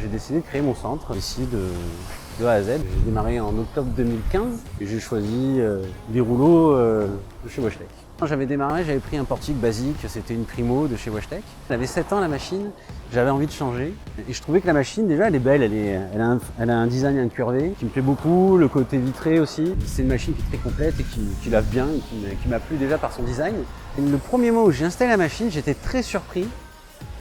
j'ai décidé de créer mon centre ici de A à Z. J'ai démarré en octobre 2015 et j'ai choisi des rouleaux de chez WashTec. Quand j'avais démarré, j'avais pris un portique basique, c'était une Primo de chez WashTec. Elle avait 7 ans la machine, j'avais envie de changer et je trouvais que la machine déjà elle est belle, elle a un design incurvé qui me plaît beaucoup, le côté vitré aussi. C'est une machine qui est très complète et qui lave bien et qui m'a plu déjà par son design. Et le premier mois où j'ai installé la machine, j'étais très surpris.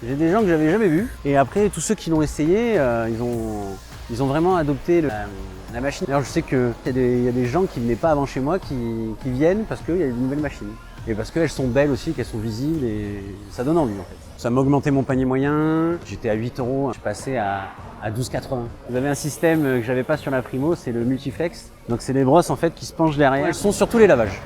J'ai des gens que j'avais jamais vus et après tous ceux qui l'ont essayé, ils ont vraiment adopté la machine. Alors je sais qu'il y a des gens qui ne venaient pas avant chez moi qui viennent parce qu'il y a une nouvelle machine. Et parce qu'elles sont belles aussi, qu'elles sont visibles et ça donne envie en fait. Ça m'a augmenté mon panier moyen, j'étais à 8 €, je suis passé à 12,80 €. Vous avez un système que j'avais pas sur la Primo, c'est le multiflex. Donc c'est des brosses en fait qui se penchent derrière. Elles sont sur tous les lavages.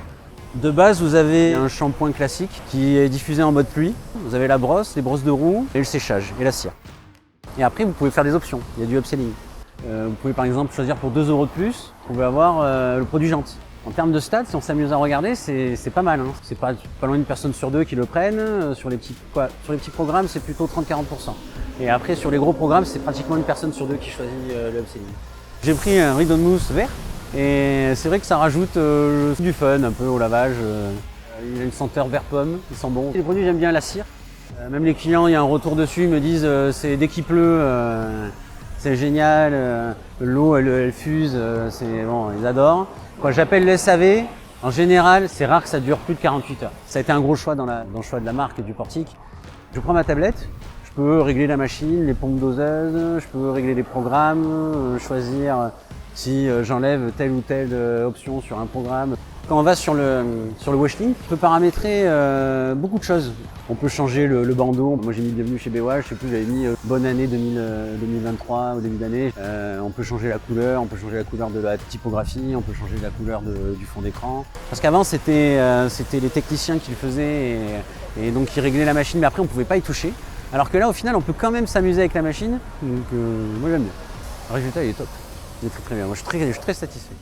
De base, vous avez un shampoing classique qui est diffusé en mode pluie. Vous avez la brosse, les brosses de roue et le séchage et la cire. Et après, vous pouvez faire des options. Il y a du upselling. Vous pouvez par exemple choisir pour 2 € de plus, vous pouvez avoir le produit jante. En termes de stats, si on s'amuse à regarder, c'est pas mal. Hein. C'est pas loin d'une personne sur deux qui le prennent. Sur les petits programmes, c'est plutôt 30-40%. Et après, sur les gros programmes, c'est pratiquement une personne sur deux qui choisit le upselling. J'ai pris un rideau de mousse vert. Et c'est vrai que ça rajoute du fun un peu au lavage. Il a une senteur vert pomme, il sent bon. Les produits, j'aime bien la cire. Même les clients, il y a un retour dessus, ils me disent c'est dès qu'il pleut, c'est génial. L'eau, elle fuse, bon, ils adorent. Quand j'appelle le SAV, en général, c'est rare que ça dure plus de 48 heures. Ça a été un gros choix dans le choix de la marque et du portique. Je prends ma tablette. Je peux régler la machine, les pompes doseuses, je peux régler les programmes, choisir si j'enlève telle ou telle option sur un programme. Quand on va sur le Washlink, on peut paramétrer beaucoup de choses. On peut changer le bandeau. Moi j'ai mis bienvenue chez BWASH, je sais plus, j'avais mis bonne année 2023 au début d'année. On peut changer la couleur, on peut changer la couleur de la typographie, on peut changer la couleur du fond d'écran. Parce qu'avant c'était les techniciens qui le faisaient et donc qui réglaient la machine, mais après on pouvait pas y toucher. Alors que là au final on peut quand même s'amuser avec la machine, donc moi j'aime bien. Le résultat il est top. C'est très bien, moi je suis très satisfait.